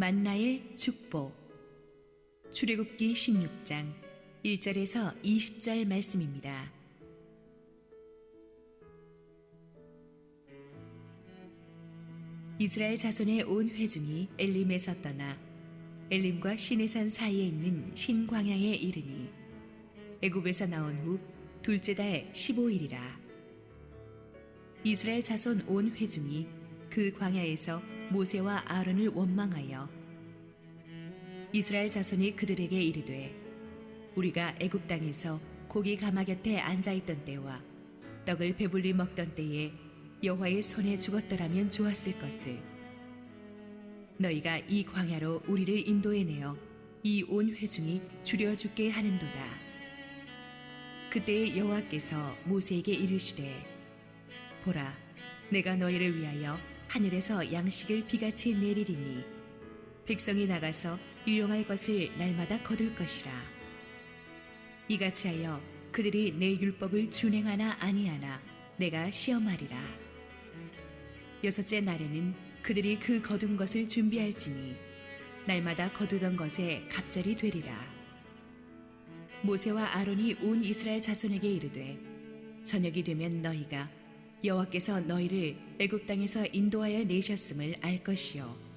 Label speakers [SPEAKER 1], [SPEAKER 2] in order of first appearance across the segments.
[SPEAKER 1] 만나의 축복. 출애굽기 16장 1절에서 20절 말씀입니다. 이스라엘 자손의 온 회중이 엘림에서 떠나 엘림과 시내산 사이에 있는 신광야에 이르니 애굽에서 나온 후 둘째 달 15일이라. 이스라엘 자손 온 회중이 그 광야에서 모세와 아론을 원망하여 이스라엘 자손이 그들에게 이르되, 우리가 애굽 땅에서 고기 가마 곁에 앉아있던 때와 떡을 배불리 먹던 때에 여호와의 손에 죽었더라면 좋았을 것을. 너희가 이 광야로 우리를 인도해내어 이 온 회중이 죽여 죽게 하는도다. 그때 여호와께서 모세에게 이르시되, 보라, 내가 너희를 위하여 하늘에서 양식을 비같이 내리리니 백성이 나가서 일용할 것을 날마다 거둘 것이라. 이같이 하여 그들이 내 율법을 준행하나 아니하나 내가 시험하리라. 여섯째 날에는 그들이 그 거둔 것을 준비할지니 날마다 거두던 것에 갑절이 되리라. 모세와 아론이 온 이스라엘 자손에게 이르되, 저녁이 되면 너희가 여호와께서 너희를 애굽 땅에서 인도하여 내셨음을 알 것이요,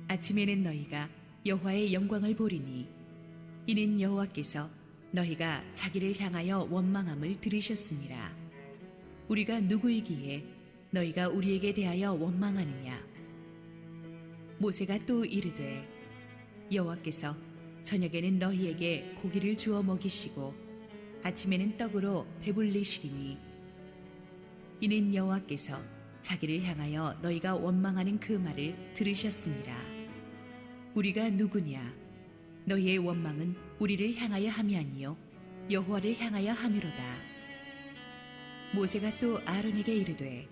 [SPEAKER 1] 아침에는 너희가 여호와의 영광을 보리니 이는 여호와께서 너희가 자기를 향하여 원망함을 들으셨습니다. 우리가 누구이기에 너희가 우리에게 대하여 원망하느냐? 모세가 또 이르되, 여호와께서 저녁에는 너희에게 고기를 주어 먹이시고 아침에는 떡으로 배불리시리니 이는 여호와께서 자기를 향하여 너희가 원망하는 그 말을 들으셨습니다. 우리가 누구냐? 너희의 원망은 우리를 향하여 함이 아니요 여호와를 향하여 함이로다. 모세가 또 아론에게 이르되,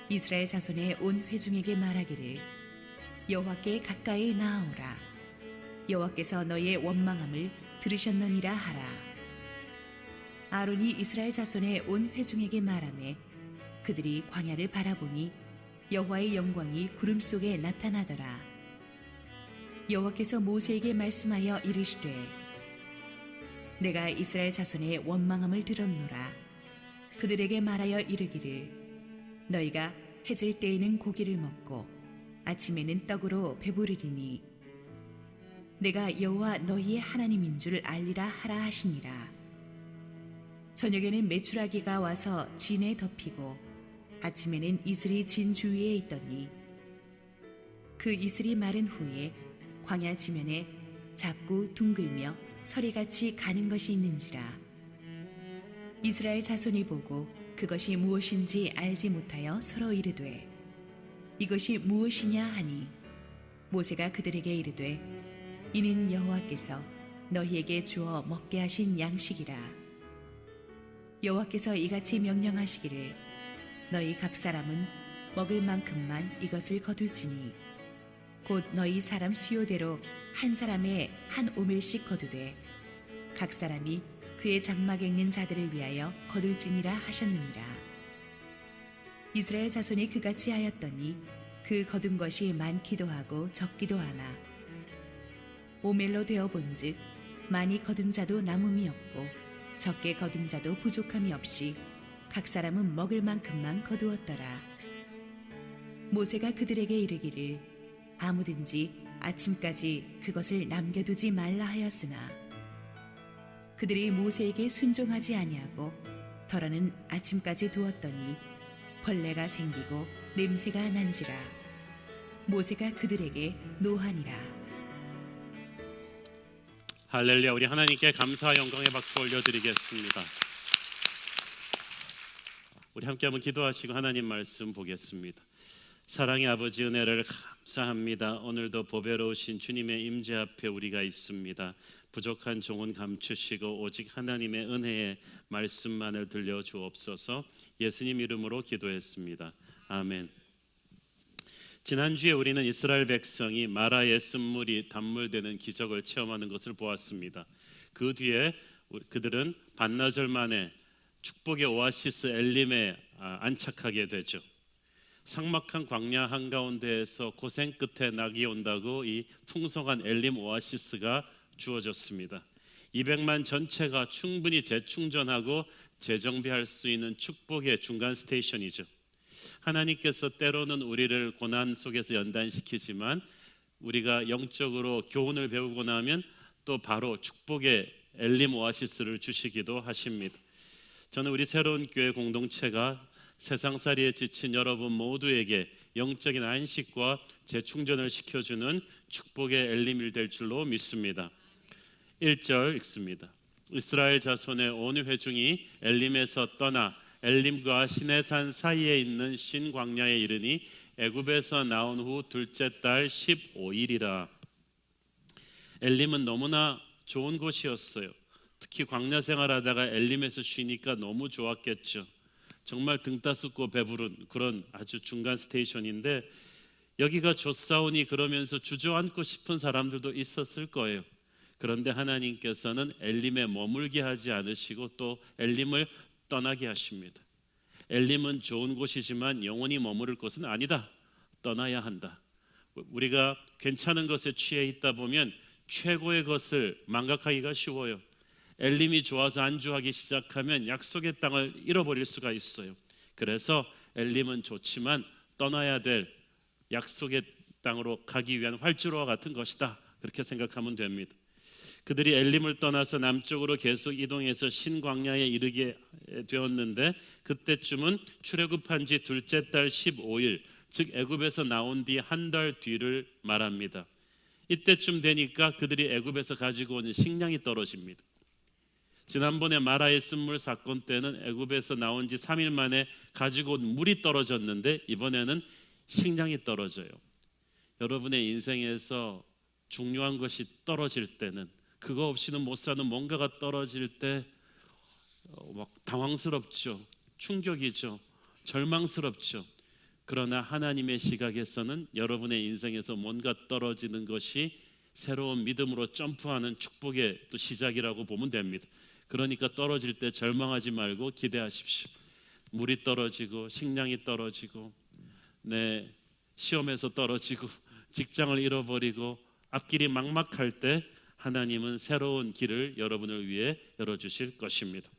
[SPEAKER 1] 이스라엘 자손의 온 회중에게 말하기를, 여호와께 가까이 나아오라. 여호와께서 너희의 원망함을 들으셨느니라 하라. 아론이 이스라엘 자손의 온 회중에게 말하매 그들이 광야를 바라보니 여호와의 영광이 구름 속에 나타나더라. 여호와께서 모세에게 말씀하여 이르시되, 내가 이스라엘 자손의 원망함을 들었노라. 그들에게 말하여 이르기를, 너희가 해질 때에는 고기를 먹고 아침에는 떡으로 배부르리니 내가 여호와 너희의 하나님인 줄 알리라 하라 하시니라. 저녁에는 메추라기가 와서 진에 덮이고 아침에는 이슬이 진 주위에 있더니 그 이슬이 마른 후에 광야 지면에 작고 둥글며 서리같이 가는 것이 있는지라. 이스라엘 자손이 보고 그것이 무엇인지 알지 못하여 서로 이르되, 이것이 무엇이냐 하니 모세가 그들에게 이르되, 이는 여호와께서 너희에게 주어 먹게 하신 양식이라. 여호와께서 이같이 명령하시기를, 너희 각 사람은 먹을 만큼만 이것을 거둘지니 곧 너희 사람 수요대로 한 사람의 한 오멜씩 거두되 각 사람이 그의 장막에 있는 자들을 위하여 거둘지니라 하셨느니라. 이스라엘 자손이 그같이 하였더니 그 거둔 것이 많기도 하고 적기도 하나 오멜로 되어 본즉 많이 거둔 자도 남음이 없고 적게 거둔 자도 부족함이 없이 각 사람은 먹을 만큼만 거두었더라. 모세가 그들에게 이르기를, 아무든지 아침까지 그것을 남겨두지 말라 하였으나 그들이 모세에게 순종하지 아니하고 더러는 아침까지 두었더니 벌레가 생기고 냄새가 난지라. 모세가 그들에게 노하니라.
[SPEAKER 2] 할렐루야. 우리 하나님께 감사와 영광의 박수 올려드리겠습니다. 우리 함께 한번 기도하시고 하나님 말씀 보겠습니다. 사랑의 아버지, 은혜를 감사합니다. 오늘도 보배로우신 주님의 임재 앞에 우리가 있습니다. 부족한 종은 감추시고 오직 하나님의 은혜의 말씀만을 들려주옵소서. 예수님 이름으로 기도했습니다. 아멘. 지난주에 우리는 이스라엘 백성이 마라의 쓴물이 단물되는 기적을 체험하는 것을 보았습니다. 그 뒤에 그들은 반나절 만에 축복의 오아시스 엘림에 안착하게 되죠. 삭막한 광야 한가운데에서 고생 끝에 낙이 온다고 이 풍성한 엘림 오아시스가 주어졌습니다. 200만 전체가 충분히 재충전하고 재정비할 수 있는 축복의 중간 스테이션이죠. 하나님께서 때로는 우리를 고난 속에서 연단시키지만 우리가 영적으로 교훈을 배우고 나면 또 바로 축복의 엘림 오아시스를 주시기도 하십니다. 저는 우리 새로운 교회 공동체가 세상살이에 지친 여러분 모두에게 영적인 안식과 재충전을 시켜주는 축복의 엘림이 될 줄로 믿습니다. 1절 읽습니다. 이스라엘 자손의 온 회중이 엘림에서 떠나 엘림과 시내산 사이에 있는 신광야에 이르니 애굽에서 나온 후 둘째 달 15일이라. 엘림은 너무나 좋은 곳이었어요. 특히 광야 생활하다가 엘림에서 쉬니까 너무 좋았겠죠. 정말 등 따숩고 배부른 그런 아주 중간 스테이션인데 여기가 좋사오니 그러면서 주저앉고 싶은 사람들도 있었을 거예요. 그런데 하나님께서는 엘림에 머물게 하지 않으시고 또 엘림을 떠나게 하십니다. 엘림은 좋은 곳이지만 영원히 머무를 곳은 아니다. 떠나야 한다. 우리가 괜찮은 것에 취해 있다 보면 최고의 것을 망각하기가 쉬워요. 엘림이 좋아서 안주하기 시작하면 약속의 땅을 잃어버릴 수가 있어요. 그래서 엘림은 좋지만 떠나야 될 약속의 땅으로 가기 위한 활주로와 같은 것이다. 그렇게 생각하면 됩니다. 그들이 엘림을 떠나서 남쪽으로 계속 이동해서 신광야에 이르게 되었는데 그때쯤은 출애굽한 지 둘째 달 15일, 즉 애굽에서 나온 뒤 한 달 뒤를 말합니다. 이때쯤 되니까 그들이 애굽에서 가지고 온 식량이 떨어집니다. 지난번에 마라의 쓴물 사건 때는 애굽에서 나온 지 3일 만에 가지고 온 물이 떨어졌는데 이번에는 식량이 떨어져요. 여러분의 인생에서 중요한 것이 떨어질 때는, 그거 없이는 못 사는 뭔가가 떨어질 때 막 당황스럽죠. 충격이죠. 절망스럽죠. 그러나 하나님의 시각에서는 여러분의 인생에서 뭔가 떨어지는 것이 새로운 믿음으로 점프하는 축복의 또 시작이라고 보면 됩니다. 그러니까 떨어질 때 절망하지 말고 기대하십시오. 물이 떨어지고 식량이 떨어지고 내 시험에서 떨어지고 직장을 잃어버리고 앞길이 막막할 때 하나님은 새로운 길을 여러분을 위해 열어주실 것입니다.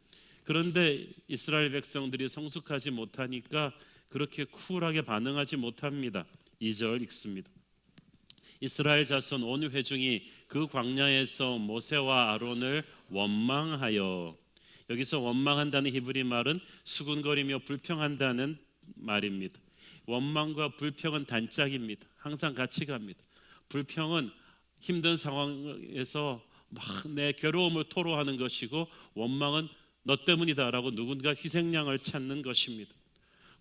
[SPEAKER 2] 그런데 이스라엘 백성들이 성숙하지 못하니까 그렇게 쿨하게 반응하지 못합니다. 2절 읽습니다. 이스라엘 자손 온 회중이 그 광야에서 모세와 아론을 원망하여, 여기서 원망한다는 히브리 말은 수군거리며 불평한다는 말입니다. 원망과 불평은 단짝입니다. 항상 같이 갑니다. 불평은 힘든 상황에서 막 내 괴로움을 토로하는 것이고 원망은 너 때문이다라고 누군가 희생양을 찾는 것입니다.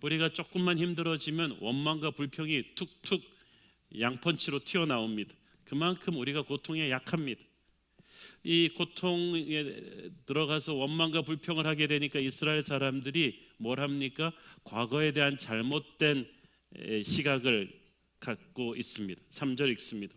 [SPEAKER 2] 우리가 조금만 힘들어지면 원망과 불평이 툭툭 양펀치로 튀어나옵니다. 그만큼 우리가 고통에 약합니다. 이 고통에 들어가서 원망과 불평을 하게 되니까 이스라엘 사람들이 뭘 합니까? 과거에 대한 잘못된 시각을 갖고 있습니다. 3절 읽습니다.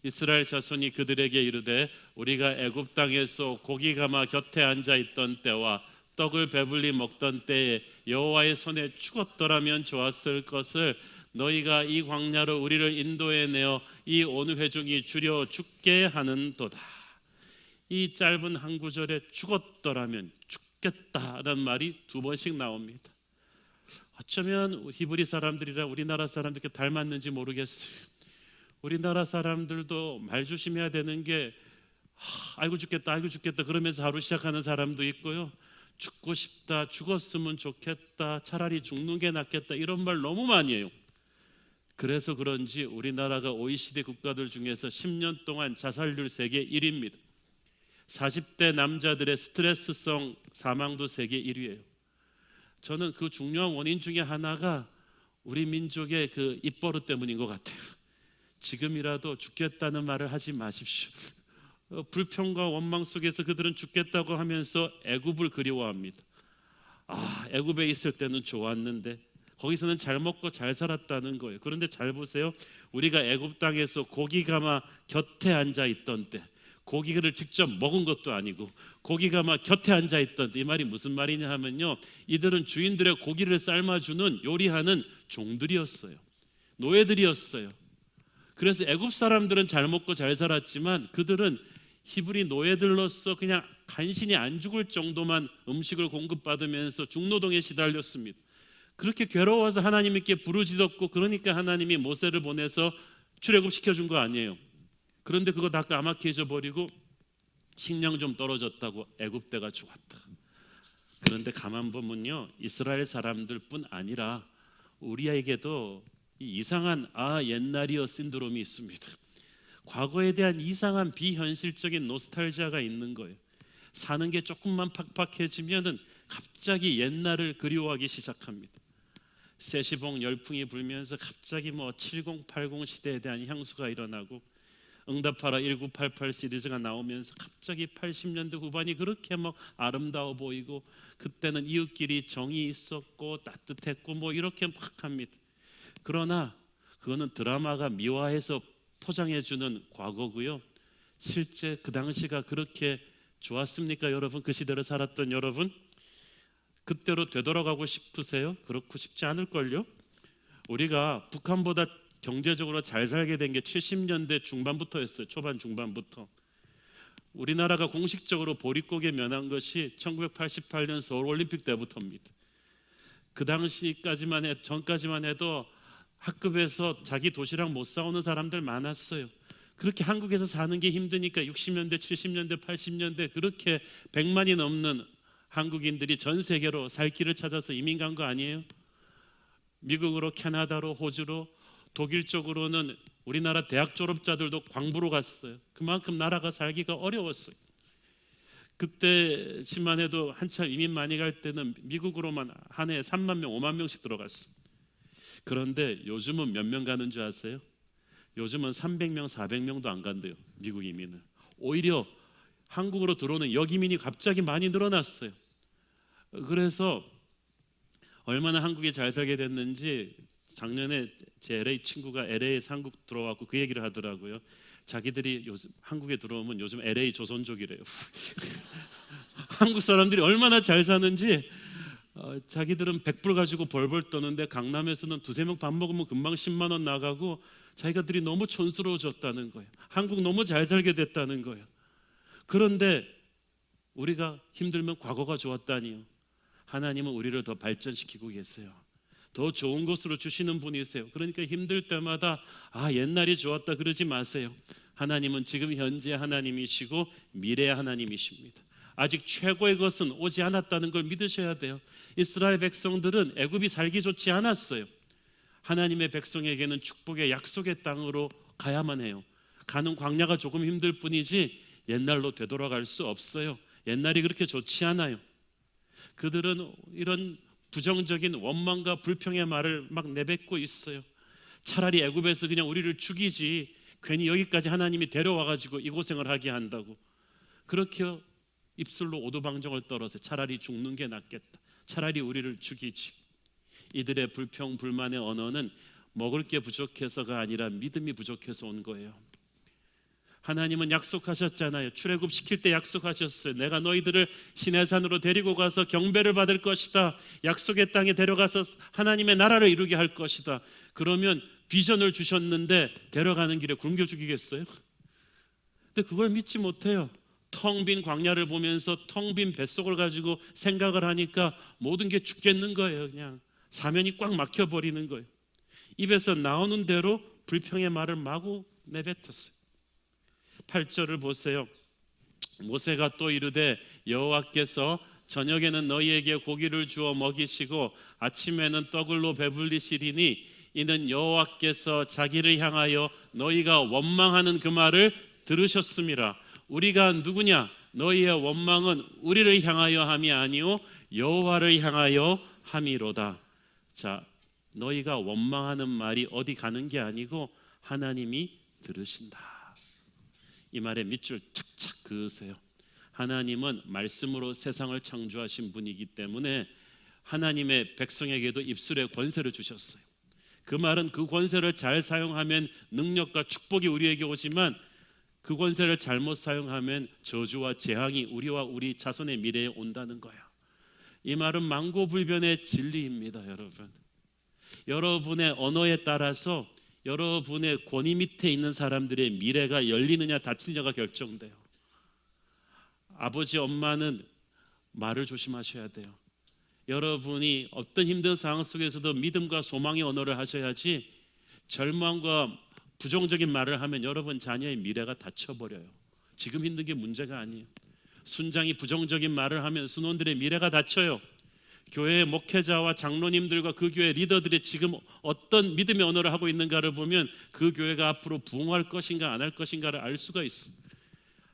[SPEAKER 2] 이스라엘 자손이 그들에게 이르되 우리가 애굽 땅에서 고기 가마 곁에 앉아 있던 때와 떡을 배불리 먹던 때에 여호와의 손에 죽었더라면 좋았을 것을 너희가 이 광야로 우리를 인도해 내어 이 온 회중이 줄여 죽게 하는도다. 이 짧은 한 구절에 죽었더라면, 죽겠다라는 말이 두 번씩 나옵니다. 어쩌면 히브리 사람들이랑 우리나라 사람들께 닮았는지 모르겠어요. 우리나라 사람들도 말 조심해야 되는 게 아이고 죽겠다 아이고 죽겠다 그러면서 하루 시작하는 사람도 있고요. 죽고 싶다, 죽었으면 좋겠다, 차라리 죽는 게 낫겠다 이런 말 너무 많이 해요. 그래서 그런지 우리나라가 OECD 국가들 중에서 10년 동안 자살률 세계 1위입니다. 40대 남자들의 스트레스성 사망도 세계 1위예요. 저는 그 중요한 원인 중에 하나가 우리 민족의 그 입버릇 때문인 것 같아요. 지금이라도 죽겠다는 말을 하지 마십시오. 불평과 원망 속에서 그들은 죽겠다고 하면서 애굽을 그리워합니다. 애굽에 있을 때는 좋았는데 거기서는 잘 먹고 잘 살았다는 거예요. 그런데 잘 보세요. 우리가 애굽 땅에서 고기 가마 곁에 앉아 있던 때, 고기를 직접 먹은 것도 아니고 고기가 막 곁에 앉아 있던, 이 말이 무슨 말이냐 하면요, 이들은 주인들의 고기를 삶아주는 요리하는 종들이었어요. 노예들이었어요. 그래서 애굽 사람들은 잘 먹고 잘 살았지만 그들은 히브리 노예들로서 그냥 간신히 안 죽을 정도만 음식을 공급받으면서 중노동에 시달렸습니다. 그렇게 괴로워서 하나님께 부르짖었고, 그러니까 하나님이 모세를 보내서 출애굽시켜준 거 아니에요. 그런데 그거 다 까맣게 잊어버리고 식량 좀 떨어졌다고 애굽대가 좋았다. 그런데 가만 보면요, 이스라엘 사람들뿐 아니라 우리에게도 이상한 옛날이여 신드롬이 있습니다. 과거에 대한 이상한 비현실적인 노스탈지아가 있는 거예요. 사는 게 조금만 팍팍해지면은 갑자기 옛날을 그리워하기 시작합니다. 세시봉 열풍이 불면서 갑자기 70, 80 시대에 대한 향수가 일어나고, 응답하라 1988 시리즈가 나오면서 갑자기 80년대 후반이 그렇게 아름다워 보이고, 그때는 이웃끼리 정이 있었고 따뜻했고 이렇게 막 합니다. 그러나 그거는 드라마가 미화해서 포장해주는 과거고요. 실제 그 당시가 그렇게 좋았습니까, 여러분? 그 시대를 살았던 여러분, 그때로 되돌아가고 싶으세요? 그렇고 싶지 않을걸요? 우리가 북한보다 경제적으로 잘 살게 된 게 70년대 중반부터였어요. 초반 중반부터. 우리나라가 공식적으로 보릿고개 면한 것이 1988년 서울올림픽 때부터입니다. 그 당시까지만 전까지만 해도 학급에서 자기 도시락 못 사오는 사람들 많았어요. 그렇게 한국에서 사는 게 힘드니까 60년대, 70년대, 80년대 그렇게 100만이 넘는 한국인들이 전 세계로 살 길을 찾아서 이민 간 거 아니에요? 미국으로, 캐나다로, 호주로, 독일 쪽으로는 우리나라 대학 졸업자들도 광부로 갔어요. 그만큼 나라가 살기가 어려웠어요. 그때만 해도 한참 이민 많이 갈 때는 미국으로만 한 해에 3만 명, 5만 명씩 들어갔어요. 그런데 요즘은 몇 명 가는 줄 아세요? 요즘은 300명, 400명도 안 간대요, 미국 이민을. 오히려 한국으로 들어오는 역이민이 갑자기 많이 늘어났어요. 그래서 얼마나 한국에 잘 살게 됐는지 작년에 제 LA 친구가 LA 상국 들어왔고 그 얘기를 하더라고요. 자기들이 요즘 한국에 들어오면 요즘 LA 조선족이래요. 한국 사람들이 얼마나 잘 사는지 자기들은 100불 가지고 벌벌 떠는데 강남에서는 두세 명 밥 먹으면 금방 10만 원 나가고, 자기들이 너무 촌스러워졌다는 거예요. 한국 너무 잘 살게 됐다는 거예요. 그런데 우리가 힘들면 과거가 좋았다니요. 하나님은 우리를 더 발전시키고 계세요. 더 좋은 것으로 주시는 분이세요. 그러니까 힘들 때마다 옛날이 좋았다 그러지 마세요. 하나님은 지금 현재 하나님이시고 미래의 하나님이십니다. 아직 최고의 것은 오지 않았다는 걸 믿으셔야 돼요. 이스라엘 백성들은 애굽이 살기 좋지 않았어요. 하나님의 백성에게는 축복의 약속의 땅으로 가야만 해요. 가는 광야가 조금 힘들 뿐이지 옛날로 되돌아갈 수 없어요. 옛날이 그렇게 좋지 않아요. 그들은 이런 부정적인 원망과 불평의 말을 막 내뱉고 있어요. 차라리 애굽에서 그냥 우리를 죽이지, 괜히 여기까지 하나님이 데려와가지고 이 고생을 하게 한다고. 그렇게 입술로 오두방정을 떨어서 차라리 죽는 게 낫겠다, 차라리 우리를 죽이지. 이들의 불평 불만의 언어는 먹을 게 부족해서가 아니라 믿음이 부족해서 온 거예요. 하나님은 약속하셨잖아요. 출애굽 시킬 때 약속하셨어요. 내가 너희들을 시내산으로 데리고 가서 경배를 받을 것이다. 약속의 땅에 데려가서 하나님의 나라를 이루게 할 것이다. 그러면 비전을 주셨는데 데려가는 길에 굶겨 죽이겠어요? 근데 그걸 믿지 못해요. 텅 빈 광야를 보면서 텅 빈 뱃속을 가지고 생각을 하니까 모든 게 죽겠는 거예요. 그냥 사면이 꽉 막혀버리는 거예요. 입에서 나오는 대로 불평의 말을 마구 내뱉었어요. 8절을 보세요. 모세가 또 이르되 여호와께서 저녁에는 너희에게 고기를 주어 먹이시고 아침에는 떡을로 배불리시리니 이는 여호와께서 자기를 향하여 너희가 원망하는 그 말을 들으셨음이라. 우리가 누구냐? 너희의 원망은 우리를 향하여 함이 아니요 여호와를 향하여 함이로다. 자, 너희가 원망하는 말이 어디 가는 게 아니고 하나님이 들으신다. 이 말에 밑줄 착착 그으세요. 하나님은 말씀으로 세상을 창조하신 분이기 때문에 하나님의 백성에게도 입술의 권세를 주셨어요. 그 말은 그 권세를 잘 사용하면 능력과 축복이 우리에게 오지만 그 권세를 잘못 사용하면 저주와 재앙이 우리와 우리 자손의 미래에 온다는 거예요. 이 말은 만고불변의 진리입니다, 여러분. 여러분의 언어에 따라서 여러분의 권위 밑에 있는 사람들의 미래가 열리느냐 닫히느냐가 결정돼요. 아버지, 엄마는 말을 조심하셔야 돼요. 여러분이 어떤 힘든 상황 속에서도 믿음과 소망의 언어를 하셔야지, 절망과 부정적인 말을 하면 여러분 자녀의 미래가 닫혀버려요. 지금 힘든 게 문제가 아니에요. 순장이 부정적인 말을 하면 순원들의 미래가 닫혀요. 교회의 목회자와 장로님들과 그 교회 리더들이 지금 어떤 믿음의 언어를 하고 있는가를 보면 그 교회가 앞으로 부흥할 것인가 안 할 것인가를 알 수가 있어요.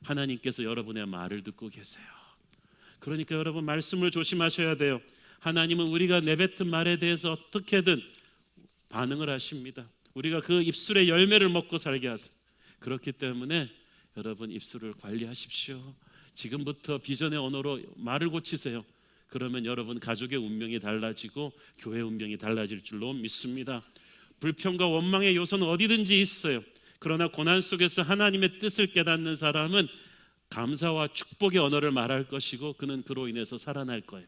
[SPEAKER 2] 하나님께서 여러분의 말을 듣고 계세요. 그러니까 여러분 말씀을 조심하셔야 돼요. 하나님은 우리가 내뱉은 말에 대해서 어떻게든 반응을 하십니다. 우리가 그 입술의 열매를 먹고 살게 하세요. 그렇기 때문에 여러분 입술을 관리하십시오. 지금부터 비전의 언어로 말을 고치세요. 그러면 여러분 가족의 운명이 달라지고 교회 운명이 달라질 줄로 믿습니다. 불평과 원망의 요소는 어디든지 있어요. 그러나 고난 속에서 하나님의 뜻을 깨닫는 사람은 감사와 축복의 언어를 말할 것이고 그는 그로 인해서 살아날 거예요.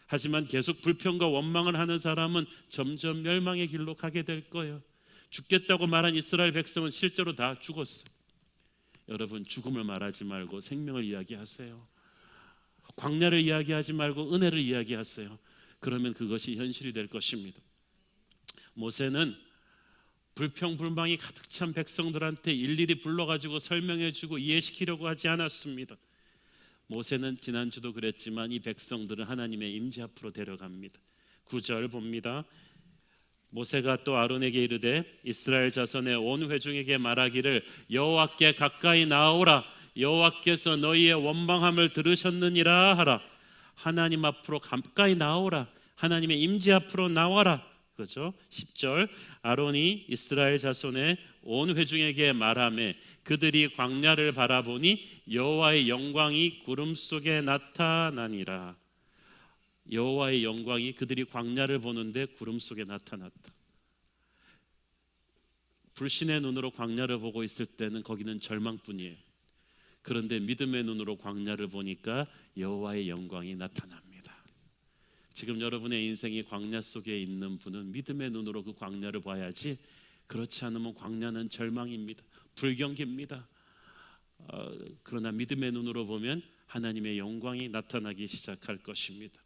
[SPEAKER 2] 하지만 계속 불평과 원망을 하는 사람은 점점 멸망의 길로 가게 될 거예요. 죽겠다고 말한 이스라엘 백성은 실제로 다 죽었어요. 여러분 죽음을 말하지 말고 생명을 이야기하세요. 광야를 이야기하지 말고 은혜를 이야기하세요. 그러면 그것이 현실이 될 것입니다. 모세는 불평불망이 가득 찬 백성들한테 일일이 불러가지고 설명해주고 이해시키려고 하지 않았습니다. 모세는 지난주도 그랬지만 이 백성들을 하나님의 임재 앞으로 데려갑니다. 9절 봅니다. 모세가 또 아론에게 이르되 이스라엘 자손의 온 회중에게 말하기를 여호와께 가까이 나오라. 여호와께서 너희의 원망함을 들으셨느니라 하라. 하나님 앞으로 가까이 나오라. 하나님의 임재 앞으로 나와라. 그렇죠? 10절 아론이 이스라엘 자손의 온 회중에게 말하며 그들이 광야를 바라보니 여호와의 영광이 구름 속에 나타나니라. 여호와의 영광이 그들이 광야를 보는데 구름 속에 나타났다. 불신의 눈으로 광야를 보고 있을 때는 거기는 절망뿐이에요. 그런데 믿음의 눈으로 광야를 보니까 여호와의 영광이 나타납니다. 지금 여러분의 인생이 광야 속에 있는 분은 믿음의 눈으로 그 광야를 봐야지, 그렇지 않으면 광야는 절망입니다. 불경기입니다. 그러나 믿음의 눈으로 보면 하나님의 영광이 나타나기 시작할 것입니다.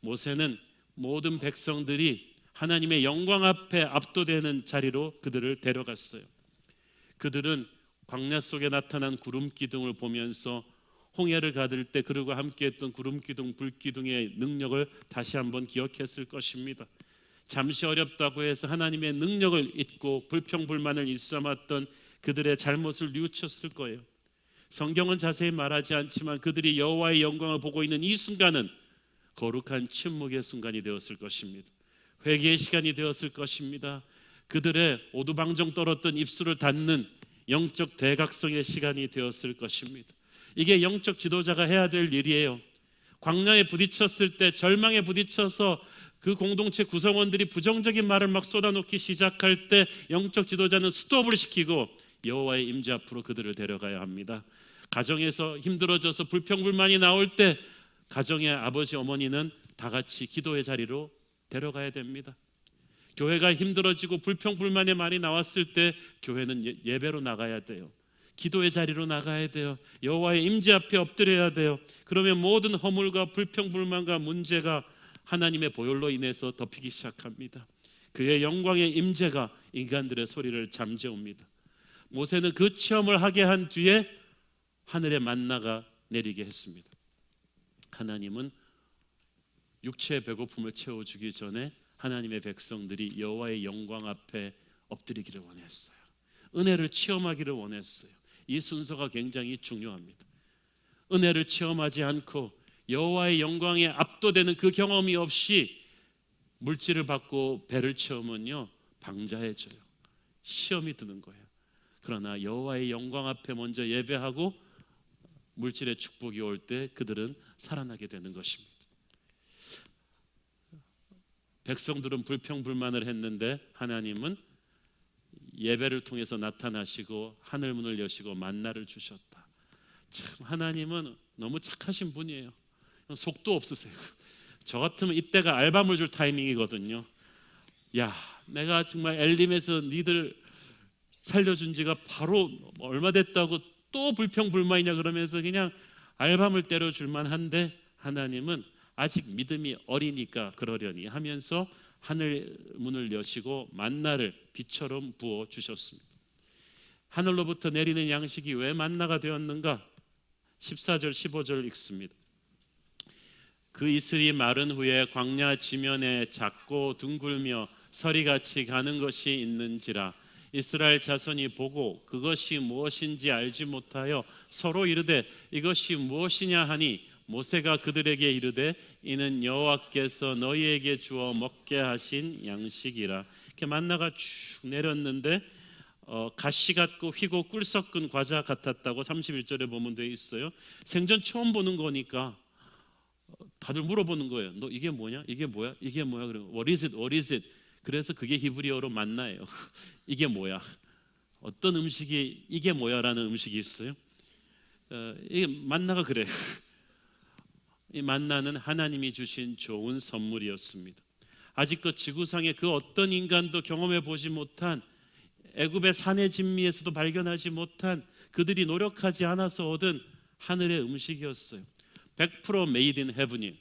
[SPEAKER 2] 모세는 모든 백성들이 하나님의 영광 앞에 압도되는 자리로 그들을 데려갔어요. 그들은 광야 속에 나타난 구름 기둥을 보면서 홍해를 가들 때 그들과 함께했던 구름 기둥, 불 기둥의 능력을 다시 한번 기억했을 것입니다. 잠시 어렵다고 해서 하나님의 능력을 잊고 불평불만을 일삼았던 그들의 잘못을 뉘우쳤을 거예요. 성경은 자세히 말하지 않지만 그들이 여호와의 영광을 보고 있는 이 순간은 거룩한 침묵의 순간이 되었을 것입니다. 회개의 시간이 되었을 것입니다. 그들의 오두방정 떨었던 입술을 닫는 영적 대각성의 시간이 되었을 것입니다. 이게 영적 지도자가 해야 될 일이에요. 광야에 부딪혔을 때, 절망에 부딪혀서 그 공동체 구성원들이 부정적인 말을 막 쏟아놓기 시작할 때 영적 지도자는 스톱을 시키고 여호와의 임재 앞으로 그들을 데려가야 합니다. 가정에서 힘들어져서 불평불만이 나올 때 가정의 아버지 어머니는 다 같이 기도의 자리로 데려가야 됩니다. 교회가 힘들어지고 불평불만의 말이 나왔을 때 교회는 예배로 나가야 돼요. 기도의 자리로 나가야 돼요. 여호와의 임재 앞에 엎드려야 돼요. 그러면 모든 허물과 불평불만과 문제가 하나님의 보혈로 인해서 덮이기 시작합니다. 그의 영광의 임재가 인간들의 소리를 잠재웁니다. 모세는 그 체험을 하게 한 뒤에 하늘의 만나가 내리게 했습니다. 하나님은 육체의 배고픔을 채워주기 전에 하나님의 백성들이 여호와의 영광 앞에 엎드리기를 원했어요. 은혜를 체험하기를 원했어요. 이 순서가 굉장히 중요합니다. 은혜를 체험하지 않고 여호와의 영광에 압도되는 그 경험이 없이 물질을 받고 배를 채우면요 방자해져요. 시험이 드는 거예요. 그러나 여호와의 영광 앞에 먼저 예배하고 물질의 축복이 올 때 그들은 살아나게 되는 것입니다. 백성들은 불평불만을 했는데 하나님은 예배를 통해서 나타나시고 하늘 문을 여시고 만나를 주셨다. 참 하나님은 너무 착하신 분이에요. 속도 없으세요. 저 같으면 이때가 알밤을 줄 타이밍이거든요. 야, 내가 정말 엘림에서 니들 살려준 지가 바로 얼마 됐다고 또 불평불만이냐 그러면서 그냥 알밤을 때려줄만 한데, 하나님은 아직 믿음이 어리니까 그러려니 하면서 하늘 문을 여시고 만나를 비처럼 부어 주셨습니다. 하늘로부터 내리는 양식이 왜 만나가 되었는가? 14절 15절 읽습니다. 그 이슬이 마른 후에 광야 지면에 작고 둥글며 서리같이 가는 것이 있는지라 이스라엘 자손이 보고 그것이 무엇인지 알지 못하여 서로 이르되 이것이 무엇이냐 하니 모세가 그들에게 이르되 이는 여호와께서 너희에게 주어 먹게 하신 양식이라. 이렇게 만나가 쭉 내렸는데 가시 같고 휘고 꿀 섞은 과자 같았다고 31절에 보면 되어 있어요. 생전 처음 보는 거니까 다들 물어보는 거예요. 너 이게 뭐냐? 이게 뭐야? 이게 뭐야? 그러면 What is it? What is it? 그래서 그게 히브리어로 만나예요. 이게 뭐야? 어떤 음식이 이게 뭐야라는 음식이 있어요. 이게 만나가 그래요. 이 만나는 하나님이 주신 좋은 선물이었습니다. 아직껏 지구상의 그 어떤 인간도 경험해 보지 못한, 애굽의 산의 진미에서도 발견하지 못한, 그들이 노력하지 않아서 얻은 하늘의 음식이었어요. 100% made in heaven이에요.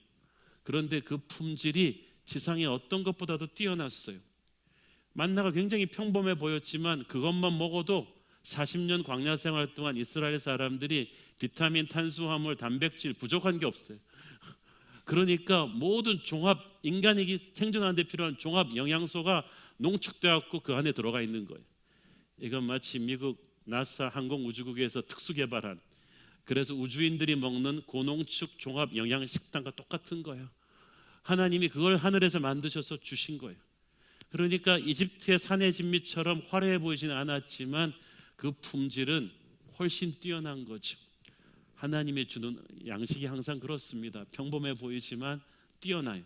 [SPEAKER 2] 그런데 그 품질이 지상의 어떤 것보다도 뛰어났어요. 만나가 굉장히 평범해 보였지만 그것만 먹어도 40년 광야 생활 동안 이스라엘 사람들이 비타민, 탄수화물, 단백질 부족한 게 없어요. 그러니까 모든 종합, 인간이 생존하는 데 필요한 종합 영양소가 농축되었고 그 안에 들어가 있는 거예요. 이건 마치 미국 나사 항공우주국에서 특수 개발한, 그래서 우주인들이 먹는 고농축 종합 영양 식단과 똑같은 거예요. 하나님이 그걸 하늘에서 만드셔서 주신 거예요. 그러니까 이집트의 산의 진미처럼 화려해 보이지는 않았지만 그 품질은 훨씬 뛰어난 거죠. 하나님이 주는 양식이 항상 그렇습니다. 평범해 보이지만 뛰어나요.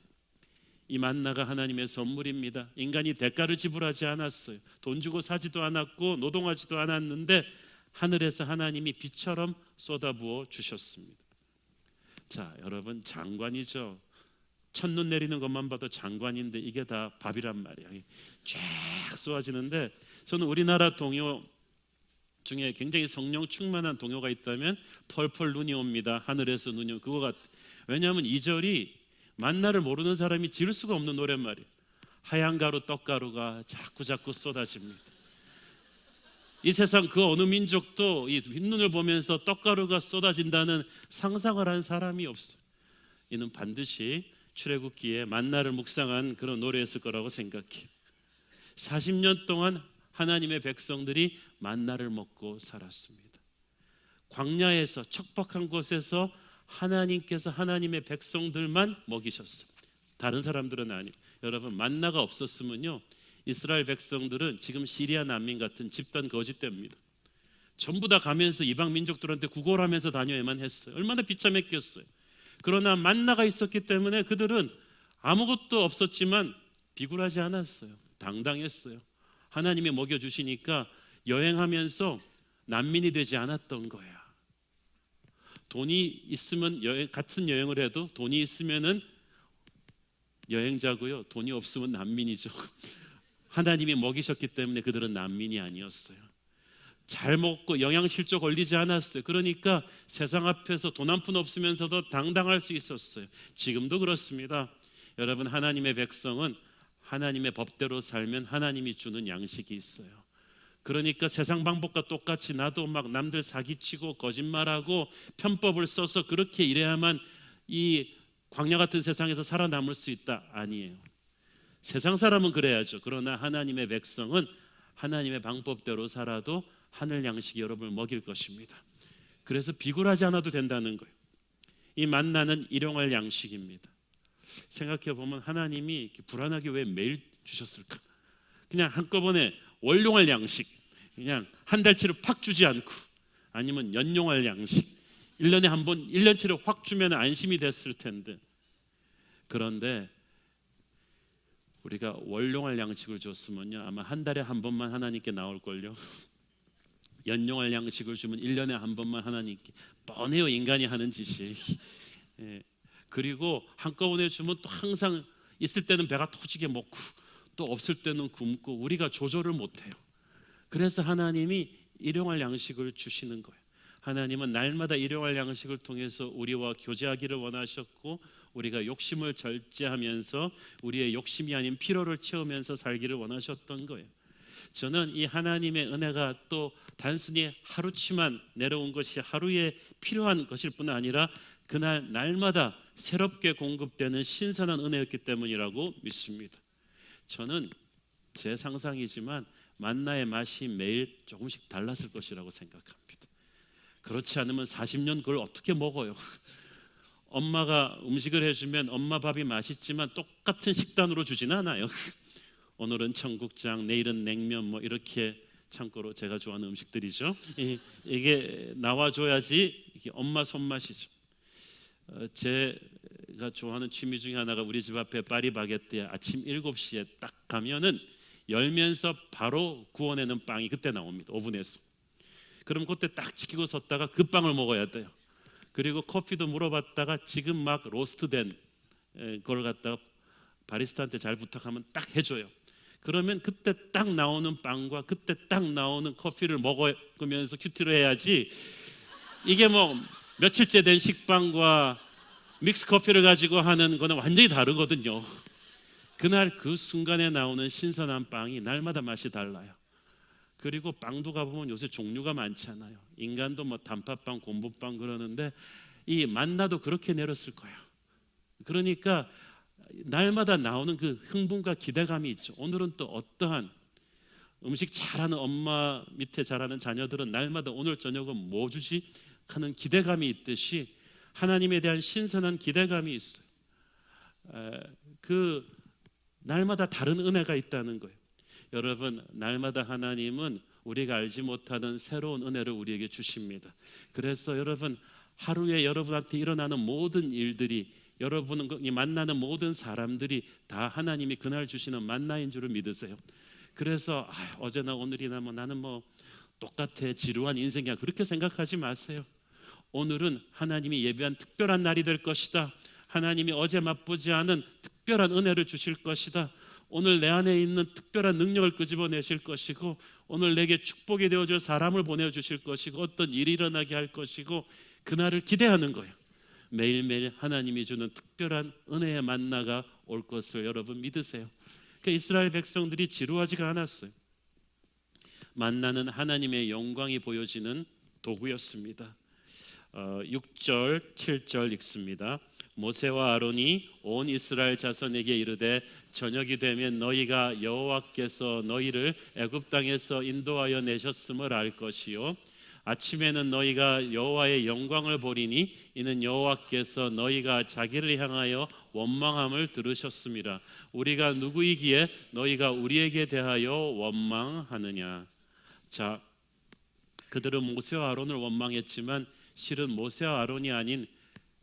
[SPEAKER 2] 이 만나가 하나님의 선물입니다. 인간이 대가를 지불하지 않았어요. 돈 주고 사지도 않았고 노동하지도 않았는데 하늘에서 하나님이 비처럼 쏟아부어 주셨습니다. 자, 여러분, 장관이죠. 첫눈 내리는 것만 봐도 장관인데 이게 다 밥이란 말이에요. 쫙 쏘아지는데, 저는 우리나라 동요 중에 굉장히 성령 충만한 동요가 있다면 펄펄 눈이 옵니다. 하늘에서 눈이 옵니다. 그거 같아. 왜냐하면 2절이 만나를 모르는 사람이 지을 수가 없는 노랫 말이에요. 하얀 가루 떡가루가 자꾸 쏟아집니다. 이 세상 그 어느 민족도 이 흰눈을 보면서 떡가루가 쏟아진다는 상상을 한 사람이 없어요. 이는 반드시 출애굽기에 만나를 묵상한 그런 노래였을 거라고 생각해요. 40년 동안 하나님의 백성들이 만나를 먹고 살았습니다. 광야에서, 척박한 곳에서 하나님께서 하나님의 백성들만 먹이셨어요. 다른 사람들은 아니에요. 여러분, 만나가 없었으면요, 이스라엘 백성들은 지금 시리아 난민 같은 집단 거짓됩니다. 전부 다 가면서 이방 민족들한테 구걸하면서 다녀야만 했어요. 얼마나 비참했겠어요. 그러나 만나가 있었기 때문에 그들은 아무것도 없었지만 비굴하지 않았어요. 당당했어요. 하나님이 먹여주시니까 여행하면서 난민이 되지 않았던 거야. 돈이 있으면 같은 여행을 해도 돈이 있으면은 여행자고요, 돈이 없으면 난민이죠. 하나님이 먹이셨기 때문에 그들은 난민이 아니었어요. 잘 먹고 영양실조 걸리지 않았어요. 그러니까 세상 앞에서 돈 한 푼 없으면서도 당당할 수 있었어요. 지금도 그렇습니다. 여러분, 하나님의 백성은 하나님의 법대로 살면 하나님이 주는 양식이 있어요. 그러니까 세상 방법과 똑같이 나도 막 남들 사기치고 거짓말하고 편법을 써서 그렇게 일해야만 이 광야 같은 세상에서 살아남을 수 있다? 아니에요. 세상 사람은 그래야죠. 그러나 하나님의 백성은 하나님의 방법대로 살아도 하늘 양식이 여러분을 먹일 것입니다. 그래서 비굴하지 않아도 된다는 거예요. 이 만나는 일용할 양식입니다. 생각해 보면 하나님이 이렇게 불안하게 왜 매일 주셨을까? 그냥 한꺼번에 월용할 양식, 그냥 한 달치를 팍 주지 않고, 아니면 연용할 양식, 1년에 한 번 1년치를 확 주면 안심이 됐을 텐데. 그런데 우리가 월용할 양식을 줬으면요 아마 한 달에 한 번만 하나님께 나올걸요. 연용할 양식을 주면 1년에 한 번만 하나님께. 뻔해요, 인간이 하는 짓이. 예. 그리고 한꺼번에 주면 또 항상 있을 때는 배가 터지게 먹고 또 없을 때는 굶고 우리가 조절을 못해요. 그래서 하나님이 일용할 양식을 주시는 거예요. 하나님은 날마다 일용할 양식을 통해서 우리와 교제하기를 원하셨고, 우리가 욕심을 절제하면서 우리의 욕심이 아닌 필요를 채우면서 살기를 원하셨던 거예요. 저는 이 하나님의 은혜가 또 단순히 하루치만 내려온 것이 하루에 필요한 것일 뿐 아니라 그날 날마다 새롭게 공급되는 신선한 은혜였기 때문이라고 믿습니다. 저는 제 상상이지만 만나의 맛이 매일 조금씩 달랐을 것이라고 생각합니다. 그렇지 않으면 40년 그걸 어떻게 먹어요? 엄마가 음식을 해주면 엄마 밥이 맛있지만 똑같은 식단으로 주지는 않아요. 오늘은 청국장, 내일은 냉면, 뭐 이렇게 참고로 제가 좋아하는 음식들이죠. 이게 나와줘야지 이게 엄마 손맛이죠. 제가 좋아하는 취미 중에 하나가 우리 집 앞에 파리바게뜨에 아침 7시에 딱 가면은 열면서 바로 구워내는 빵이 그때 나옵니다. 오븐에서. 그럼 그때 딱 지키고 섰다가 그 빵을 먹어야 돼요. 그리고 커피도 물어봤다가 지금 막 로스트된 걸 갖다가 바리스타한테 잘 부탁하면 딱 해줘요. 그러면 그때 딱 나오는 빵과 그때 딱 나오는 커피를 먹으면서 큐티를 해야지, 이게 뭐 며칠째 된 식빵과 믹스 커피를 가지고 하는 거는 완전히 다르거든요. 그날 그 순간에 나오는 신선한 빵이 날마다 맛이 달라요. 그리고 빵도 가보면 요새 종류가 많잖아요. 인간도 뭐 단팥빵, 곰보빵 그러는데 이 만나도 그렇게 내렸을 거예요. 그러니까 날마다 나오는 그 흥분과 기대감이 있죠. 오늘은 또 어떠한 음식 잘하는 엄마 밑에 자라는 자녀들은 날마다 오늘 저녁은 뭐 주지? 하는 기대감이 있듯이 하나님에 대한 신선한 기대감이 있어요. 그 날마다 다른 은혜가 있다는 거예요. 여러분, 날마다 하나님은 우리가 알지 못하는 새로운 은혜를 우리에게 주십니다. 그래서 여러분, 하루에 여러분한테 일어나는 모든 일들이, 여러분이 만나는 모든 사람들이 다 하나님이 그날 주시는 만나인 줄을 믿으세요. 그래서 어제나 오늘이나 뭐 나는 뭐 똑같아, 지루한 인생이야, 그렇게 생각하지 마세요. 오늘은 하나님이 예비한 특별한 날이 될 것이다. 하나님이 어제 맛보지 않은 특별한 은혜를 주실 것이다. 오늘 내 안에 있는 특별한 능력을 끄집어내실 것이고, 오늘 내게 축복이 되어줄 사람을 보내주실 것이고, 어떤 일이 일어나게 할 것이고, 그날을 기대하는 거예요. 매일매일 하나님이 주는 특별한 은혜의 만나가 올 것을 여러분 믿으세요. 그러니까 이스라엘 백성들이 지루하지가 않았어요. 만나는 하나님의 영광이 보여지는 도구였습니다. 6절 7절 읽습니다. 모세와 아론이 온 이스라엘 자손에게 이르되 저녁이 되면 너희가 여호와께서 너희를 애굽 땅에서 인도하여 내셨음을 알 것이요, 아침에는 너희가 여호와의 영광을 보리니 이는 여호와께서 너희가 자기를 향하여 원망함을 들으셨습니다. 우리가 누구이기에 너희가 우리에게 대하여 원망하느냐. 자, 그들은 모세와 아론을 원망했지만 실은 모세와 아론이 아닌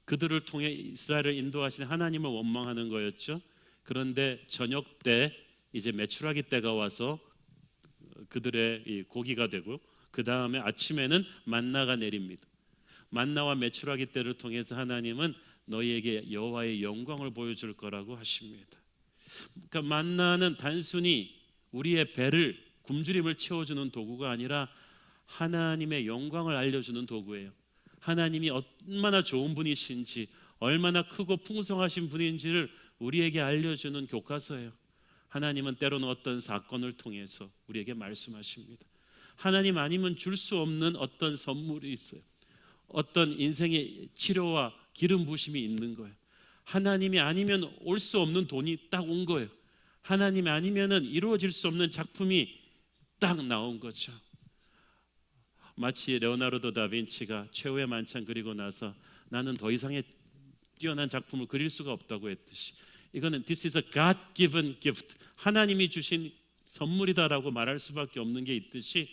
[SPEAKER 2] 그들을 통해 이스라엘을 인도하신 하나님을 원망하는 거였죠. 그런데 저녁 때 이제 메추라기 때가 와서 그들의 이 고기가 되고, 그 다음에 아침에는 만나가 내립니다. 만나와 메추라기 때를 통해서 하나님은 너희에게 여호와의 영광을 보여줄 거라고 하십니다. 그러니까 만나는 단순히 우리의 배를, 굶주림을 채워주는 도구가 아니라 하나님의 영광을 알려주는 도구예요. 하나님이 얼마나 좋은 분이신지, 얼마나 크고 풍성하신 분인지를 우리에게 알려주는 교과서예요. 하나님은 때로는 어떤 사건을 통해서 우리에게 말씀하십니다. 하나님 아니면 줄 수 없는 어떤 선물이 있어요. 어떤 인생의 치료와 기름 부심이 있는 거예요. 하나님이 아니면 올 수 없는 돈이 딱 온 거예요. 하나님이 아니면은 이루어질 수 없는 작품이 딱 나온 거죠. 마치 레오나르도 다빈치가 최후의 만찬 그리고 나서 나는 더 이상의 뛰어난 작품을 그릴 수가 없다고 했듯이, 이거는 This is a God-given gift, 하나님이 주신 선물이다라고 말할 수밖에 없는 게 있듯이,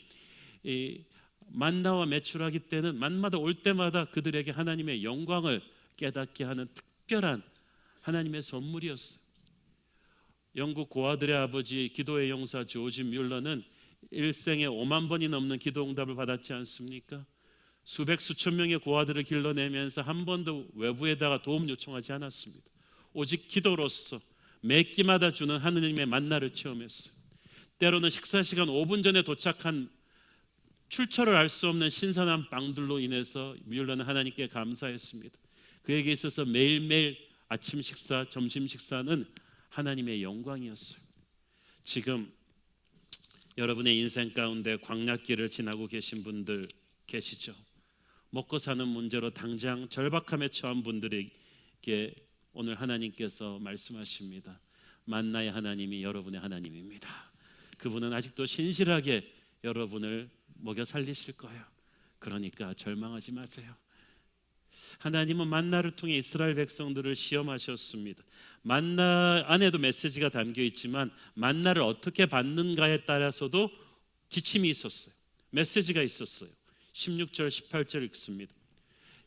[SPEAKER 2] 이 만나와 메추라기 때는 만마다 올 때마다 그들에게 하나님의 영광을 깨닫게 하는 특별한 하나님의 선물이었어요. 영국 고아들의 아버지 기도의 용사 조지 뮬러는 일생에 5만 번이 넘는 기도 응답을 받았지 않습니까? 수백 수천 명의 고아들을 길러내면서 한 번도 외부에다가 도움 요청하지 않았습니다. 오직 기도로서 매 끼마다 주는 하느님의 만나를 체험했어요. 때로는 식사 시간 5분 전에 도착한 출처를 알 수 없는 신선한 빵들로 인해서 뮬러는 하나님께 감사했습니다. 그에게 있어서 매일매일 아침 식사, 점심 식사는 하나님의 영광이었어요. 지금 여러분의 인생 가운데 광야길을 지나고 계신 분들 계시죠? 먹고 사는 문제로 당장 절박함에 처한 분들에게 오늘 하나님께서 말씀하십니다. 만나의 하나님이 여러분의 하나님입니다. 그분은 아직도 신실하게 여러분을 먹여 살리실 거예요. 그러니까 절망하지 마세요. 하나님은 만나를 통해 이스라엘 백성들을 시험하셨습니다. 만나 안에도 메시지가 담겨 있지만 만나를 어떻게 받는가에 따라서도 지침이 있었어요. 메시지가 있었어요. 16절 18절 읽습니다.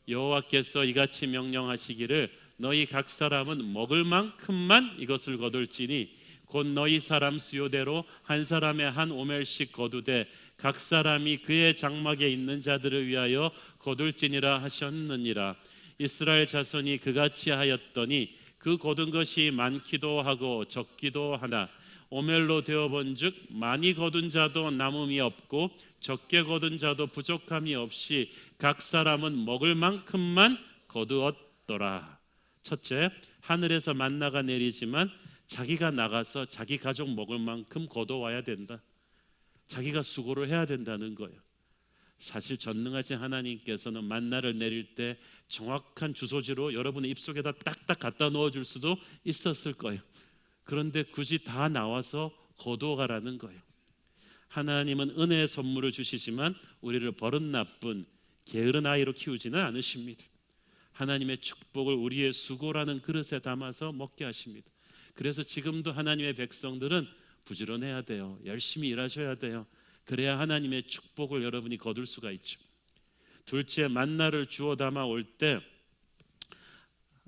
[SPEAKER 2] 여호와께서 이같이 명령하시기를 너희 각 사람은 먹을 만큼만 이것을 거둘지니 곧 너희 사람 수요대로 한 사람의 한 오멜씩 거두되 각 사람이 그의 장막에 있는 자들을 위하여 거둘지니라 하셨느니라. 이스라엘 자손이 그같이 하였더니 그 거둔 것이 많기도 하고 적기도 하나 오멜로 되어본즉 많이 거둔 자도 남음이 없고 적게 거둔 자도 부족함이 없이 각 사람은 먹을 만큼만 거두었더라. 첫째, 하늘에서 만나가 내리지만 자기가 나가서 자기 가족 먹을 만큼 거둬와야 된다. 자기가 수고를 해야 된다는 거예요. 사실 전능하신 하나님께서는 만나를 내릴 때 정확한 주소지로 여러분의 입속에다 딱딱 갖다 넣어줄 수도 있었을 거예요. 그런데 굳이 다 나와서 거두어가라는 거예요. 하나님은 은혜의 선물을 주시지만 우리를 버릇나쁜 게으른 아이로 키우지는 않으십니다. 하나님의 축복을 우리의 수고라는 그릇에 담아서 먹게 하십니다. 그래서 지금도 하나님의 백성들은 부지런해야 돼요. 열심히 일하셔야 돼요. 그래야 하나님의 축복을 여러분이 거둘 수가 있죠. 둘째, 만나를 주워 담아 올 때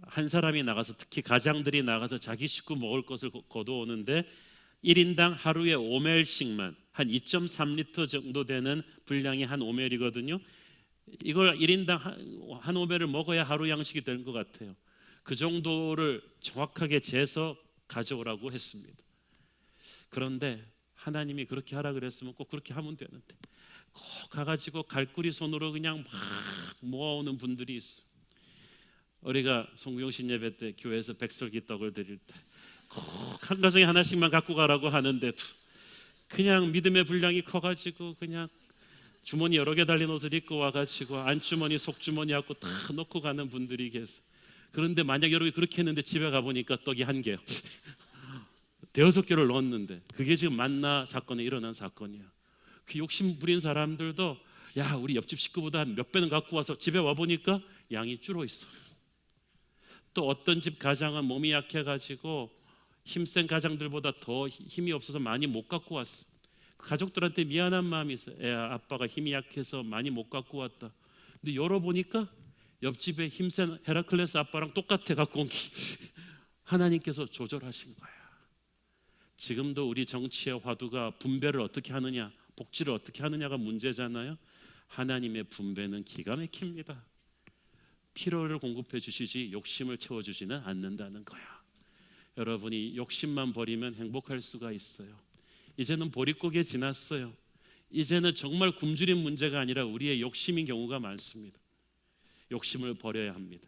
[SPEAKER 2] 한 사람이 나가서, 특히 가장들이 나가서 자기 식구 먹을 것을 거두오는데 1인당 하루에 5멜씩만, 한 2.3리터 정도 되는 분량이 한 5멜이거든요. 이걸 1인당 한 5멜을 먹어야 하루 양식이 되는 것 같아요. 그 정도를 정확하게 재서 가져오라고 했습니다. 그런데 하나님이 그렇게 하라 그랬으면 꼭 그렇게 하면 되는데 꼭 가가지고 갈구리 손으로 그냥 막 모아오는 분들이 있어. 우리가 송구영신 예배 때 교회에서 백설기 떡을 드릴 때 꼭 한 가정에 하나씩만 갖고 가라고 하는데도 그냥 믿음의 분량이 커가지고 그냥 주머니 여러 개 달린 옷을 입고 와가지고 안주머니 속주머니 갖고 다 넣고 가는 분들이 계세요. 그런데 만약 여러분이 그렇게 했는데 집에 가보니까 떡이 한 개요. 대여섯 개를 넣었는데 그게 지금 만나 사건에 일어난 사건이야. 그 욕심 부린 사람들도 야, 우리 옆집 식구보다 몇 배는 갖고 와서 집에 와보니까 양이 줄어 있어. 또 어떤 집 가장은 몸이 약해가지고 힘센 가장들보다 더 힘이 없어서 많이 못 갖고 왔어. 가족들한테 미안한 마음이 있어. 야, 아빠가 힘이 약해서 많이 못 갖고 왔다. 근데 열어보니까 옆집에 힘센 헤라클레스 아빠랑 똑같아 갖고 온 게 하나님께서 조절하신 거야. 지금도 우리 정치의 화두가 분배를 어떻게 하느냐, 복지를 어떻게 하느냐가 문제잖아요. 하나님의 분배는 기가 막힙니다. 필요를 공급해 주시지 욕심을 채워주지는 않는다는 거야. 여러분이 욕심만 버리면 행복할 수가 있어요. 이제는 보릿고개 지났어요. 이제는 정말 굶주린 문제가 아니라 우리의 욕심인 경우가 많습니다. 욕심을 버려야 합니다.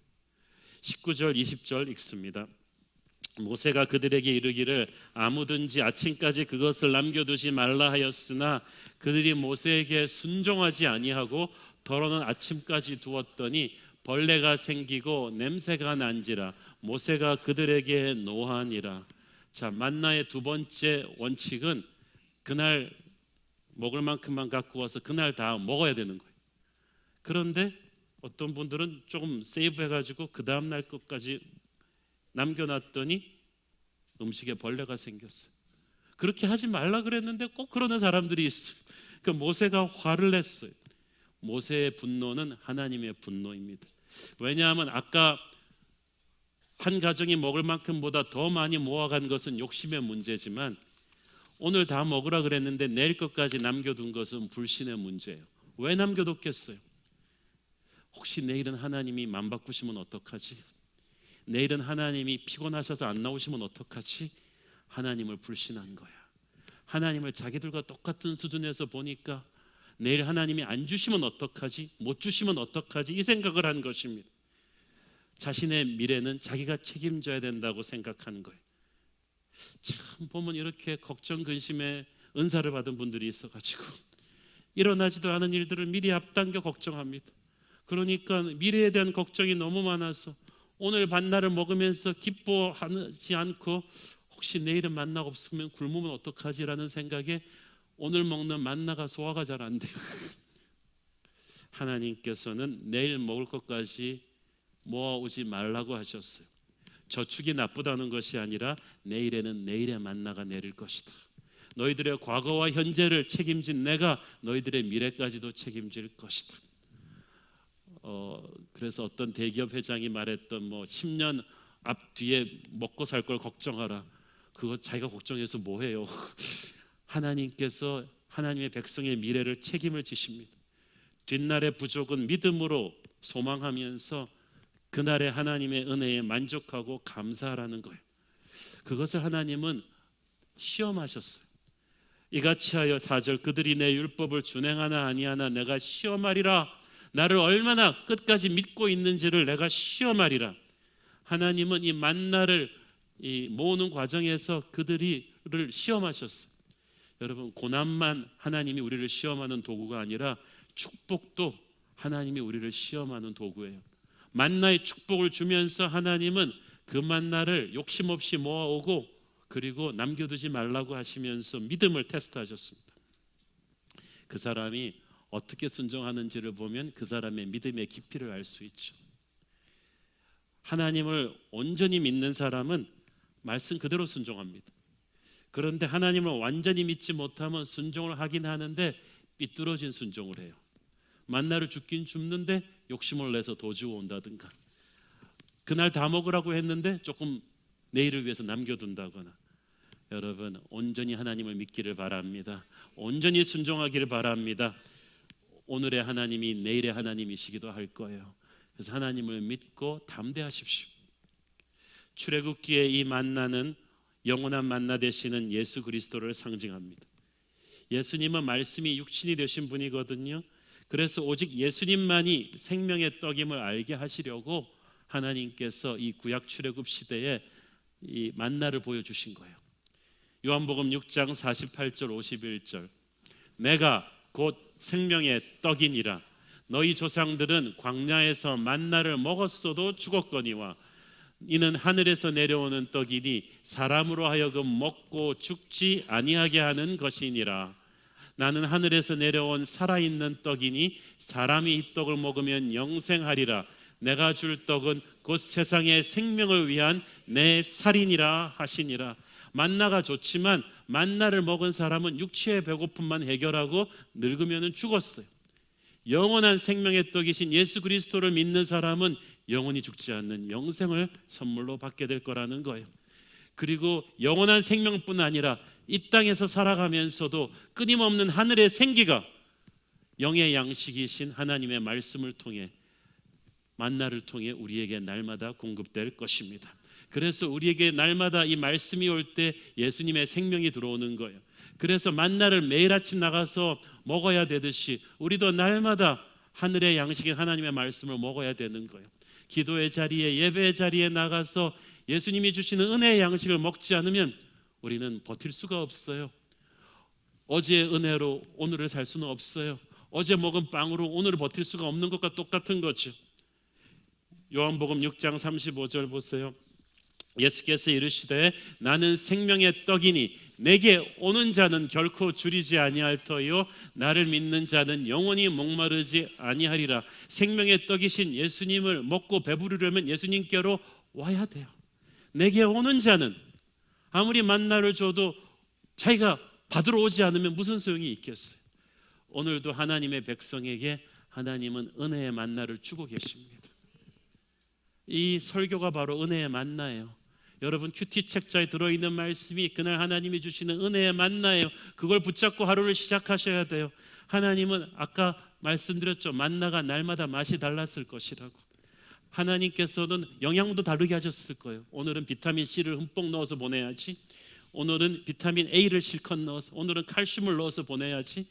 [SPEAKER 2] 19절 20절 읽습니다. 모세가 그들에게 이르기를 아무든지 아침까지 그것을 남겨두지 말라 하였으나 그들이 모세에게 순종하지 아니하고 더러는 아침까지 두었더니 벌레가 생기고 냄새가 난지라 모세가 그들에게 노하니라. 자, 만나의 두 번째 원칙은 그날 먹을 만큼만 갖고 와서 그날 다 먹어야 되는 거예요. 그런데 어떤 분들은 조금 세이브해가지고 그 다음날 것까지 남겨놨더니 음식에 벌레가 생겼어요. 그렇게 하지 말라 그랬는데 꼭 그러는 사람들이 있어요. 그 모세가 화를 냈어요. 모세의 분노는 하나님의 분노입니다. 왜냐하면 아까 한 가정이 먹을 만큼보다 더 많이 모아간 것은 욕심의 문제지만 오늘 다 먹으라 그랬는데 내일 것까지 남겨둔 것은 불신의 문제예요. 왜 남겨뒀겠어요? 혹시 내일은 하나님이 맘 바꾸시면 어떡하지? 내일은 하나님이 피곤하셔서 안 나오시면 어떡하지? 하나님을 불신한 거야. 하나님을 자기들과 똑같은 수준에서 보니까 내일 하나님이 안 주시면 어떡하지? 못 주시면 어떡하지? 이 생각을 한 것입니다. 자신의 미래는 자기가 책임져야 된다고 생각하는 거예요. 참 보면 이렇게 걱정 근심에 은사를 받은 분들이 있어가지고 일어나지도 않은 일들을 미리 앞당겨 걱정합니다. 그러니까 미래에 대한 걱정이 너무 많아서 오늘 만나를 먹으면서 기뻐하지 않고 혹시 내일은 만나가 없으면 굶으면 어떡하지라는 생각에 오늘 먹는 만나가 소화가 잘 안 돼요. 하나님께서는 내일 먹을 것까지 모아오지 말라고 하셨어요. 저축이 나쁘다는 것이 아니라 내일에는 내일의 만나가 내릴 것이다. 너희들의 과거와 현재를 책임진 내가 너희들의 미래까지도 책임질 것이다. 그래서 어떤 대기업 회장이 말했던 10년 앞뒤에 먹고 살 걸 걱정하라. 그거 자기가 걱정해서 뭐해요? 하나님께서 하나님의 백성의 미래를 책임을 지십니다. 뒷날의 부족은 믿음으로 소망하면서 그날의 하나님의 은혜에 만족하고 감사하라는 거예요. 그것을 하나님은 시험하셨어요. 이같이 하여 4절 그들이 내 율법을 준행하나 아니하나 내가 시험하리라. 나를 얼마나 끝까지 믿고 있는지를 내가 시험하리라. 하나님은 이 만나를 모으는 과정에서 그들을 시험하셨어요. 여러분, 고난만 하나님이 우리를 시험하는 도구가 아니라 축복도 하나님이 우리를 시험하는 도구예요. 만나의 축복을 주면서 하나님은 그 만나를 욕심 없이 모아오고 그리고 남겨두지 말라고 하시면서 믿음을 테스트하셨습니다. 그 사람이 어떻게 순종하는지를 보면 그 사람의 믿음의 깊이를 알 수 있죠. 하나님을 온전히 믿는 사람은 말씀 그대로 순종합니다. 그런데 하나님을 완전히 믿지 못하면 순종을 하긴 하는데 삐뚤어진 순종을 해요. 만나를 줍긴 줍는데 욕심을 내서 더 주워 온다든가, 그날 다 먹으라고 했는데 조금 내일을 위해서 남겨둔다거나. 여러분, 온전히 하나님을 믿기를 바랍니다. 온전히 순종하기를 바랍니다. 오늘의 하나님이 내일의 하나님이시기도 할 거예요. 그래서 하나님을 믿고 담대하십시오. 출애굽기의 이 만나는 영원한 만나 되시는 예수 그리스도를 상징합니다. 예수님은 말씀이 육신이 되신 분이거든요. 그래서 오직 예수님만이 생명의 떡임을 알게 하시려고 하나님께서 이 구약 출애굽 시대에 이 만나를 보여주신 거예요. 요한복음 6장 48절 51절 내가 곧 생명의 떡이니라. 너희 조상들은 광야에서 만나를 먹었어도 죽었거니와 이는 하늘에서 내려오는 떡이니 사람으로 하여금 먹고 죽지 아니하게 하는 것이니라. 나는 하늘에서 내려온 살아있는 떡이니 사람이 이 떡을 먹으면 영생하리라. 내가 줄 떡은 곧 세상의 생명을 위한 내 살이니라 하시니라. 만나가 좋지만 만나를 먹은 사람은 육체의 배고픔만 해결하고 늙으면 죽었어요. 영원한 생명의 떡이신 예수 그리스도를 믿는 사람은 영원히 죽지 않는 영생을 선물로 받게 될 거라는 거예요. 그리고 영원한 생명뿐 아니라 이 땅에서 살아가면서도 끊임없는 하늘의 생기가 영의 양식이신 하나님의 말씀을 통해, 만나를 통해 우리에게 날마다 공급될 것입니다. 그래서 우리에게 날마다 이 말씀이 올 때 예수님의 생명이 들어오는 거예요. 그래서 만나를 매일 아침 나가서 먹어야 되듯이 우리도 날마다 하늘의 양식인 하나님의 말씀을 먹어야 되는 거예요. 기도의 자리에, 예배의 자리에 나가서 예수님이 주시는 은혜의 양식을 먹지 않으면 우리는 버틸 수가 없어요. 어제의 은혜로 오늘을 살 수는 없어요. 어제 먹은 빵으로 오늘을 버틸 수가 없는 것과 똑같은 거죠. 요한복음 6장 35절 보세요. 예수께서 이르시되 나는 생명의 떡이니 내게 오는 자는 결코 줄이지 아니할 터이요 나를 믿는 자는 영원히 목마르지 아니하리라. 생명의 떡이신 예수님을 먹고 배부르려면 예수님께로 와야 돼요. 내게 오는 자는 아무리 만나를 줘도 자기가 받으러 오지 않으면 무슨 소용이 있겠어요. 오늘도 하나님의 백성에게 하나님은 은혜의 만나를 주고 계십니다. 이 설교가 바로 은혜의 만나예요. 여러분 큐티 책자에 들어있는 말씀이 그날 하나님이 주시는 은혜의 만나예요. 그걸 붙잡고 하루를 시작하셔야 돼요. 하나님은 아까 말씀드렸죠. 만나가 날마다 맛이 달랐을 것이라고. 하나님께서는 영양도 다르게 하셨을 거예요. 오늘은 비타민 C를 흠뻑 넣어서 보내야지, 오늘은 비타민 A를 실컷 넣어서, 오늘은 칼슘을 넣어서 보내야지.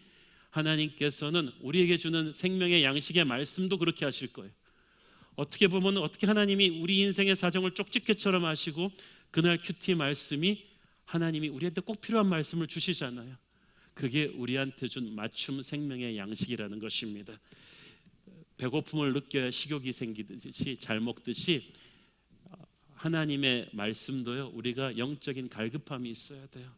[SPEAKER 2] 하나님께서는 우리에게 주는 생명의 양식의 말씀도 그렇게 하실 거예요. 어떻게 보면 어떻게 하나님이 우리 인생의 사정을 쪽집게처럼 하시고 그날 큐티 말씀이 하나님이 우리한테 꼭 필요한 말씀을 주시잖아요. 그게 우리한테 준 맞춤 생명의 양식이라는 것입니다. 배고픔을 느껴야 식욕이 생기듯이, 잘 먹듯이 하나님의 말씀도요, 우리가 영적인 갈급함이 있어야 돼요.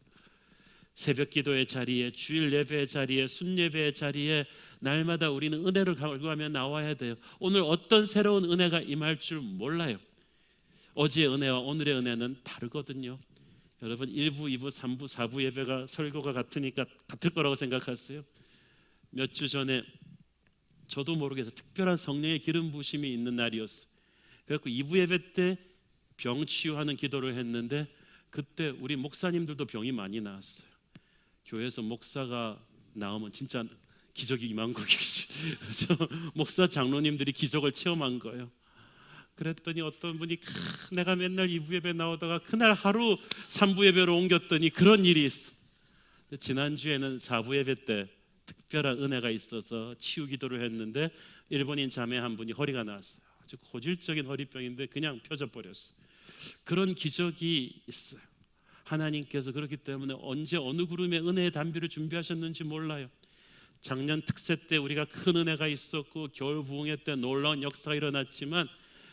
[SPEAKER 2] 새벽 기도의 자리에, 주일 예배의 자리에, 순예배의 자리에 날마다 우리는 은혜를 갈구하며 나와야 돼요. 오늘 어떤 새로운 은혜가 임할 줄 몰라요. 어제의 은혜와 오늘의 은혜는 다르거든요. 여러분 1부, 2부, 3부, 4부 예배가 설교가 같으니까 같을 거라고 생각하세요? 몇 주 전에 저도 모르게 특별한 성령의 기름 부심이 있는 날이었어요. 그래서 2부 예배 때 병 치유하는 기도를 했는데 그때 우리 목사님들도 병이 많이 나왔어요. 교회에서 목사가 나오면 진짜 기적이 임한 거겠지. 목사 장로님들이 기적을 체험한 거예요. 그랬더니 어떤 분이 내가 맨날 2부 예배 나오다가 그날 하루 3부 예배로 옮겼더니 그런 일이 있어. 지난주에는 4부 예배 때 특별한 은혜가 있어서 치유 기도를 했는데 일본인 자매 한 분이 허리가 나왔어요. 아주 고질적인 허리병인데 그냥 펴져 버렸어요. 그런 기적이 있어요. 하나님께서 그렇기 때문에 언제 어느 구름에 은혜의 단비를 준비하셨는지 몰라요. 작년 특세 때 우리가 큰 은혜가 있었고 겨울 부흥회 때 놀라운 역사가 일어났지만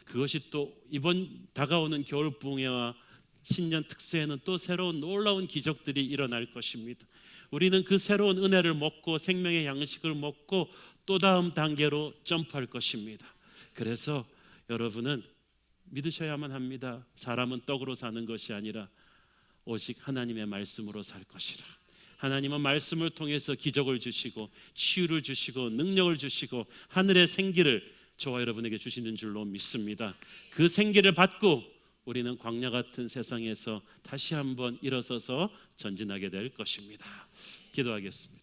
[SPEAKER 2] 그것이 또 이번 다가오는 겨울 부흥회와 신년 특세에는 또 새로운 놀라운 기적들이 일어날 것입니다. 우리는 그 새로운 은혜를 먹고 생명의 양식을 먹고 또 다음 단계로 점프할 것입니다. 그래서 여러분은 믿으셔야만 합니다. 사람은 떡으로 사는 것이 아니라 오직 하나님의 말씀으로 살 것이라. 하나님은 말씀을 통해서 기적을 주시고 치유를 주시고 능력을 주시고 하늘의 생기를 저와 여러분에게 주시는 줄로 믿습니다. 그 생기를 받고 우리는 광야 같은 세상에서 다시 한번 일어서서 전진하게 될 것입니다. 기도하겠습니다.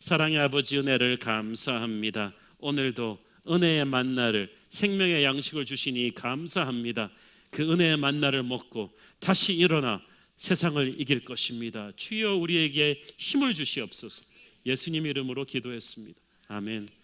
[SPEAKER 2] 사랑의 아버지, 은혜를 감사합니다. 오늘도 은혜의 만나를, 생명의 양식을 주시니 감사합니다. 그 은혜의 만나를 먹고 다시 일어나 세상을 이길 것입니다. 주여 우리에게 힘을 주시옵소서. 예수님 이름으로 기도했습니다. 아멘.